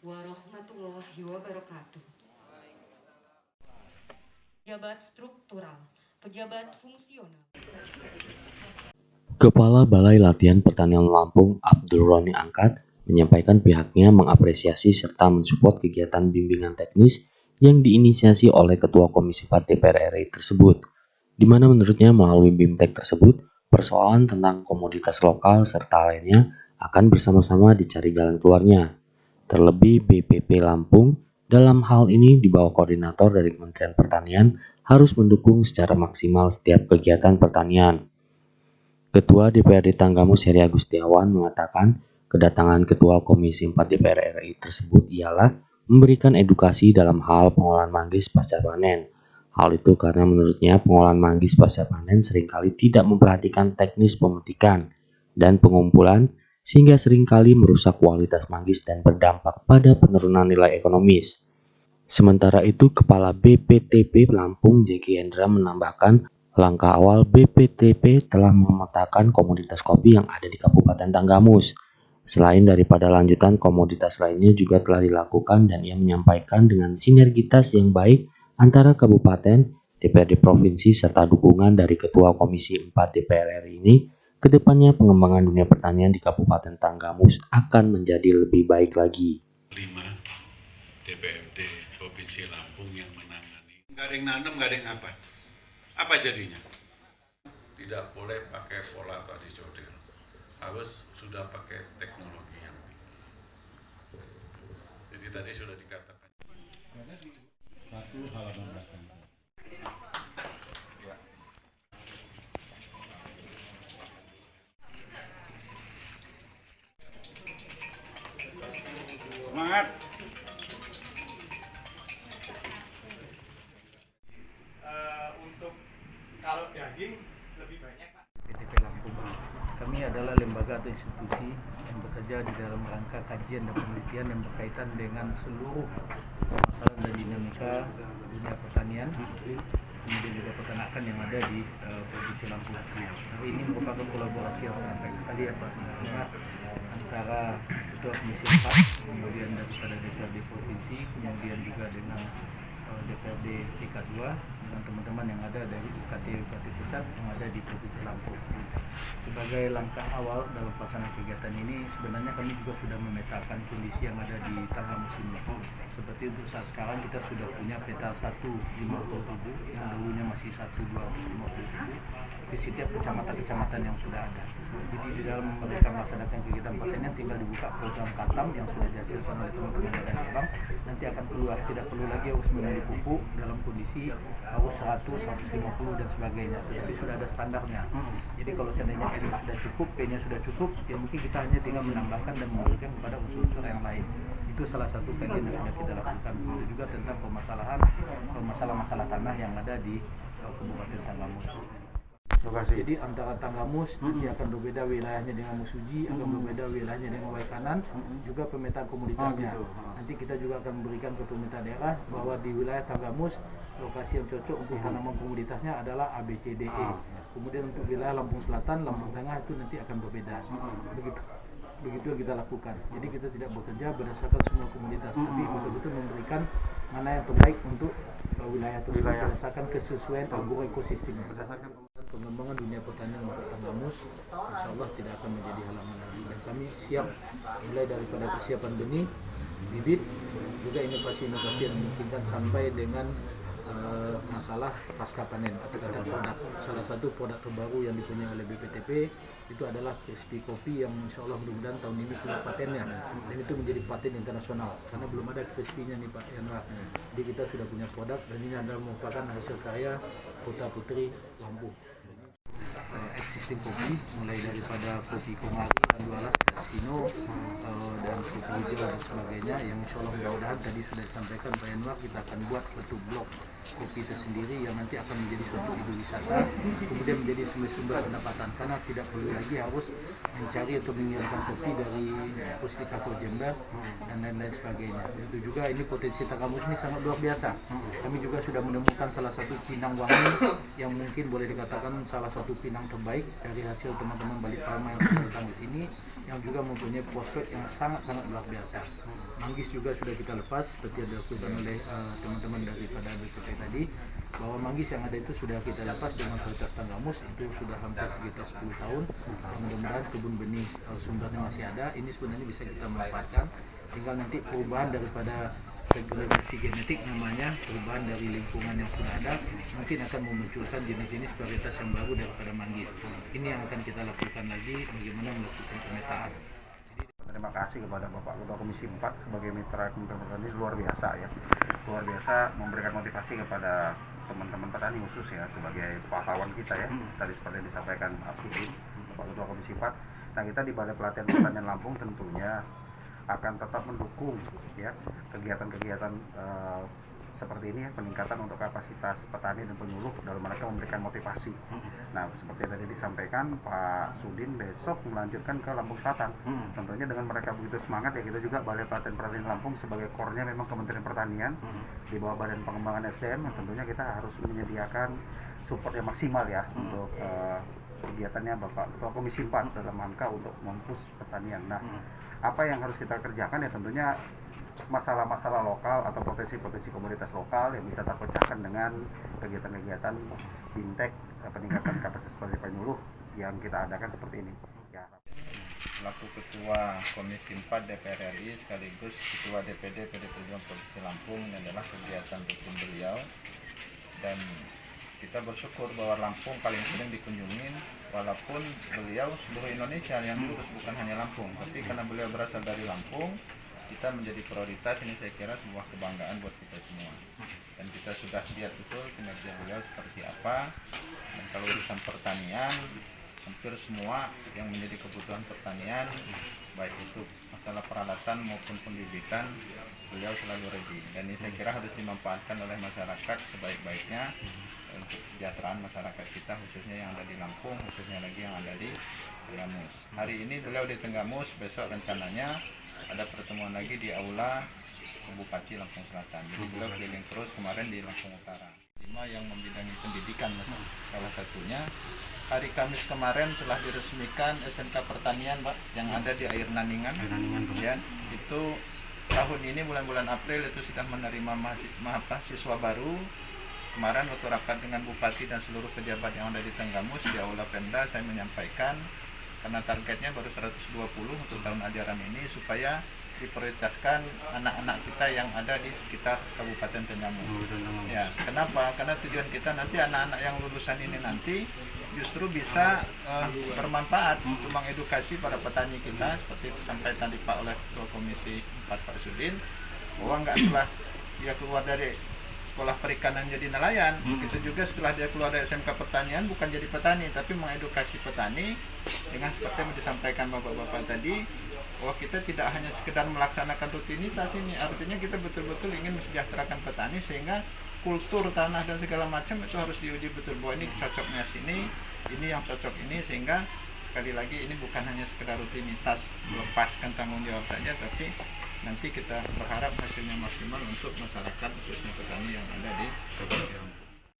warahmatullahi wabarakatuh. Pejabat struktural, pejabat fungsional. Kepala Balai Latihan Pertanian Lampung, Abdul Roni Angkat, menyampaikan pihaknya mengapresiasi serta mensupport kegiatan bimbingan teknis yang diinisiasi oleh Ketua Komisi 4 DPR RI tersebut, di mana menurutnya melalui BIMTEK tersebut, persoalan tentang komoditas lokal serta lainnya akan bersama-sama dicari jalan keluarnya. Terlebih BPP Lampung dalam hal ini di bawah koordinator dari Kementerian Pertanian harus mendukung secara maksimal setiap kegiatan pertanian. Ketua DPRD Tanggamus Heri Agustiawan mengatakan kedatangan Ketua Komisi 4 DPR RI tersebut ialah memberikan edukasi dalam hal pengolahan manggis pasca panen. Hal itu karena menurutnya pengolahan manggis pasca panen seringkali tidak memperhatikan teknis pemetikan dan pengumpulan sehingga seringkali merusak kualitas manggis dan berdampak pada penurunan nilai ekonomis. Sementara itu, Kepala BPTP Lampung Jeki Hendra menambahkan langkah awal BPTP telah memetakan komoditas kopi yang ada di Kabupaten Tanggamus. Selain daripada lanjutan komoditas lainnya juga telah dilakukan dan ia menyampaikan dengan sinergitas yang baik antara kabupaten, DPRD provinsi serta dukungan dari Ketua Komisi 4 DPR RI ini, kedepannya pengembangan dunia pertanian di Kabupaten Tanggamus akan menjadi lebih baik lagi. 5 DPRD Provinsi Lampung yang menangani. Nggak ada yang nanam, nggak ada yang apa. Apa jadinya? Tidak boleh pakai pola tradisional, harus sudah pakai teknologi yang tinggi. Jadi tadi sudah dikatakan. Satu halaman belakang. Semangat. Untuk kalau daging lebih banyak, Pak. PTP Lampung. Kami adalah lembaga atau institusi yang bekerja di dalam rangka kajian dan penelitian yang berkaitan dengan seluruh masalah dan dinamika dunia pertanian, kemudian juga peternakan yang ada di Provinsi Lampung. Hari ini merupakan kolaborasi yang sangat baik sekali ya Pak, antara Ketua Komisi 4, kemudian daripada DPRD Provinsi, kemudian juga dengan DPRD tingkat 2 dengan teman-teman yang ada dari UKT pusat yang ada di Provinsi Lampung. Sebagai langkah awal dalam pelaksanaan kegiatan ini, sebenarnya kami juga sudah memetakan kondisi yang ada di Tanggamus ini. Seperti untuk saat sekarang kita sudah punya peta 150.000 yang dulunya masih 1.250.000 di setiap kecamatan-kecamatan yang sudah ada. Jadi di dalam mereka melaksanakan kegiatan pertanian tinggal dibuka program Katam yang sudah dihasilkan oleh teman-teman dari Sabang, nanti akan keluar, tidak perlu lagi harus mengambil pupuk dalam kondisi harus 100, 150 dan sebagainya. Jadi sudah ada standarnya. Jadi kalau seandainya N sudah cukup, P-nya sudah cukup, ya mungkin kita hanya tinggal menambahkan dan memberikan kepada unsur-unsur yang lain. Itu salah satu kajian yang sudah kita lakukan. Itu juga tentang masalah-masalah tanah yang ada di Kabupaten Tanggamus. Jadi antara Tanggamus nanti akan berbeda wilayahnya dengan Musuji, akan berbeda wilayahnya dengan Waikanan, juga pemetaan komoditasnya. Nanti kita juga akan memberikan ke pemerintah daerah bahwa di wilayah Tanggamus lokasi yang cocok untuk tanaman komoditasnya adalah A, B, C, D, E. Kemudian untuk wilayah Lampung Selatan, Lampung Tengah itu nanti akan berbeda. Begitu yang kita lakukan. Jadi kita tidak bekerja berdasarkan semua komoditas, tapi betul-betul memberikan mana yang terbaik untuk wilayah tersebut berdasarkan kesesuaian ekosistem. Berdasarkan pengembangan dunia pertanian untuk Tanggamus, insya Allah tidak akan menjadi halangan lagi. Dan kami siap mulai daripada kesiapan benih, bibit, juga inovasi-inovasi yang memungkinkan sampai dengan masalah pasca panen atau kata produk. Salah satu produk terbaru yang dipunyai oleh BPTP itu adalah crispy kopi yang insya Allah mudah-mudahan tahun ini punya patennya, dan itu menjadi paten internasional karena belum ada crispy-nya nih Pak Yanra. Jadi kita sudah punya produk dan ini adalah merupakan hasil karya putra putri Lampung. Existing kopi mulai daripada kopi Komari, Andualas, Sino dan kopi hijau dan sebagainya yang insya Allah mudah-mudahan tadi sudah disampaikan Pak Yanwar, kita akan buat satu blok kopi tersendiri yang nanti akan menjadi suatu ide wisata, kemudian menjadi sumber pendapatan karena tidak perlu lagi harus mencari atau mengirimkan kopi dari Puslikator Jember dan lain-lain sebagainya. Itu juga ini potensi Tanggamus ini sangat luar biasa. Kami juga sudah menemukan salah satu pinang wangi yang mungkin boleh dikatakan salah satu pinang terbaik dari hasil teman-teman Bali Pharma yang datang di sini, yang juga mempunyai prospek yang sangat-sangat luar biasa. Manggis juga sudah kita lepas seperti yang dilakukan oleh teman-teman daripada BPT tadi, bahwa manggis yang ada itu sudah kita lepas dengan varietas Tanggamus, itu sudah hampir sekitar 10 tahun. Mudah-mudahan kebun benih sumbernya masih ada, ini sebenarnya bisa kita manfaatkan. Tinggal nanti perubahan daripada segregasi genetik, namanya perubahan dari lingkungan yang sudah ada, mungkin akan memunculkan jenis-jenis varietas yang baru daripada manggis. Ini yang akan kita lakukan lagi, bagaimana melakukan pemetaan. Terima kasih kepada Bapak Ketua Komisi 4 sebagai mitra Kementerian Pertanian, luar biasa ya. Luar biasa memberikan motivasi kepada teman-teman petani khusus ya, sebagai pahlawan kita ya. Tadi seperti yang disampaikan Absudin, Bapak Ketua Komisi 4. Nah, kita di Balai Pelatihan Pertanian Lampung tentunya akan tetap mendukung ya kegiatan-kegiatan seperti ini ya, peningkatan untuk kapasitas petani dan penyuluh dalam mereka memberikan motivasi. Nah, seperti yang tadi disampaikan Pak Sudin, besok melanjutkan ke Lampung Selatan. Tentunya dengan mereka begitu semangat ya, kita juga Balai Pelatihan Pertanian Lampung sebagai core-nya memang Kementerian Pertanian di bawah Badan Pengembangan SDM, tentunya kita harus menyediakan support yang maksimal ya untuk kegiatannya Bapak Ketua Komisi 4 dalam rangka untuk mempush pertanian. Nah, apa yang harus kita kerjakan ya, tentunya masalah-masalah lokal atau potensi-potensi komoditas lokal yang bisa terpecahkan dengan kegiatan-kegiatan fintech, peningkatan kapasitas penyuluh yang kita adakan seperti ini ya. Selaku Ketua Komisi 4 DPR RI sekaligus Ketua DPD PD Perjuangan Provinsi Lampung, ini adalah kegiatan rutin beliau, dan kita bersyukur bahwa Lampung paling sering dikunjungin, walaupun beliau seluruh Indonesia yang diurus, bukan hanya Lampung, tapi karena beliau berasal dari Lampung, kita menjadi prioritas. Ini saya kira sebuah kebanggaan buat kita semua, dan kita sudah lihat betul kinerja beliau seperti apa. Dan kalau urusan pertanian, hampir semua yang menjadi kebutuhan pertanian, baik itu masalah peralatan maupun pendidikan, beliau selalu ready. Dan ini saya kira harus dimanfaatkan oleh masyarakat sebaik-baiknya untuk kesejahteraan masyarakat kita, khususnya yang ada di Lampung, khususnya lagi yang ada di Tenggamus. Hari ini beliau di Tenggamus, besok rencananya ada pertemuan lagi di Aula Bupati Lampung Selatan. Jadi beliau keliling terus, kemarin di Lampung Utara. 5 yang membidangi pendidikan, salah satunya. Hari Kamis kemarin telah diresmikan SMK Pertanian, Pak, yang ada di Air Naningan. Ya, itu tahun ini bulan-bulan April itu sudah menerima mahasiswa baru. Kemarin waktu rapat dengan Bupati dan seluruh pejabat yang ada di Tenggamus di Aula Pemda, saya menyampaikan karena targetnya baru 120 untuk tahun ajaran ini, supaya diprioritaskan anak-anak kita yang ada di sekitar Kabupaten Tenggamus. Ya, kenapa? Karena tujuan kita nanti anak-anak yang lulusan ini nanti justru bisa bermanfaat untuk mengedukasi para petani kita, seperti disampaikan tadi Pak oleh Ketua Komisi 4 Pak Sudin, bahwa nggak setelah dia keluar dari sekolah perikanan jadi nelayan, begitu juga setelah dia keluar dari SMK Pertanian bukan jadi petani, tapi mengedukasi petani dengan seperti yang disampaikan Bapak-Bapak tadi, bahwa kita tidak hanya sekedar melaksanakan rutinitas ini, artinya kita betul-betul ingin mensejahterakan petani, sehingga kultur tanah dan segala macam itu harus diuji betul, bahwa ini cocoknya sini, ini yang cocok ini, sehingga sekali lagi ini bukan hanya sekedar rutinitas melepaskan tanggung jawab saja, tapi nanti kita berharap hasilnya maksimal untuk masyarakat, khususnya petani yang ada di Kabupaten.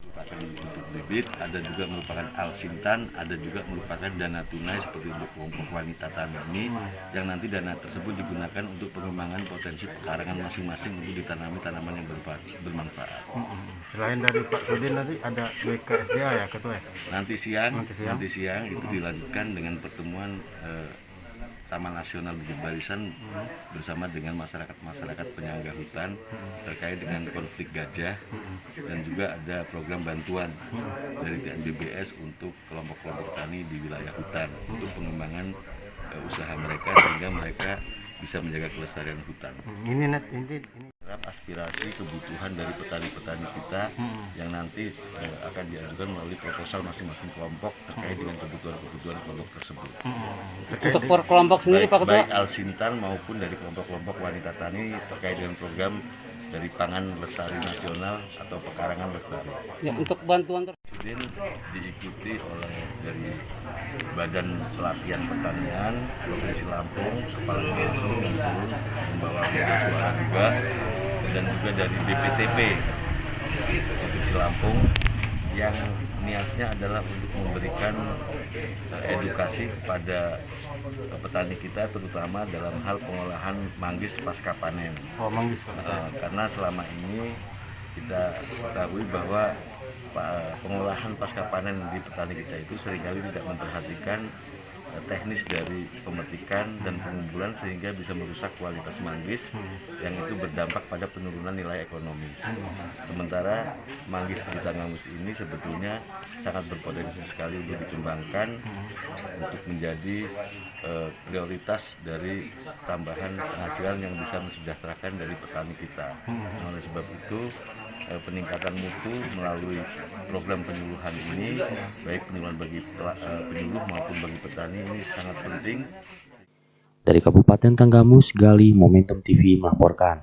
Merupakan untuk bibit, ada juga merupakan alsintan, ada juga merupakan dana tunai seperti untuk kelompok wanita tani, yang nanti dana tersebut digunakan untuk pengembangan potensi pekarangan masing-masing untuk ditanami tanaman yang bermanfaat. Selain dari Pak Sudin nanti ada BKSDA ya Ketua? Nanti siang itu dilanjutkan dengan pertemuan Taman Nasional Bukit Barisan bersama dengan masyarakat penyangga hutan terkait dengan konflik gajah, dan juga ada program bantuan dari TNBBS untuk kelompok-kelompok tani di wilayah hutan untuk pengembangan usaha mereka, sehingga mereka bisa menjaga kelestarian hutan. Ini Aspirasi kebutuhan dari petani-petani kita yang nanti akan diajukan melalui proposal masing-masing kelompok terkait dengan kebutuhan kelompok tersebut. Untuk per kelompok sendiri Pak Ketua? Baik alsintan maupun dari kelompok-kelompok wanita tani terkait dengan program dari Pangan Lestari Nasional atau Pekarangan Lestari. Ya, untuk bantuan diikuti oleh dari Badan Pelatihan Pertanian Provinsi Lampung, Kepala Langsung yang turun membawa media suara juga, dan juga dari BPTP Provinsi Lampung yang niatnya adalah untuk memberikan edukasi kepada petani kita, terutama dalam hal pengolahan manggis pasca panen. Oh, manggis. Karena selama ini kita ketahui bahwa pengolahan pasca panen di petani kita itu seringkali tidak memperhatikan teknis dari pemetikan dan pengumpulan sehingga bisa merusak kualitas manggis yang itu berdampak pada penurunan nilai ekonomis. Sementara manggis di Tanggamus ini sebetulnya sangat berpotensi sekali untuk dikembangkan untuk menjadi prioritas dari tambahan penghasilan yang bisa mensejahterakan dari petani kita. Oleh sebab itu peningkatan mutu melalui program penyuluhan ini, baik penyuluhan bagi penyuluh maupun bagi petani, ini sangat penting. Dari Kabupaten Tanggamus, Gali Momentum TV melaporkan.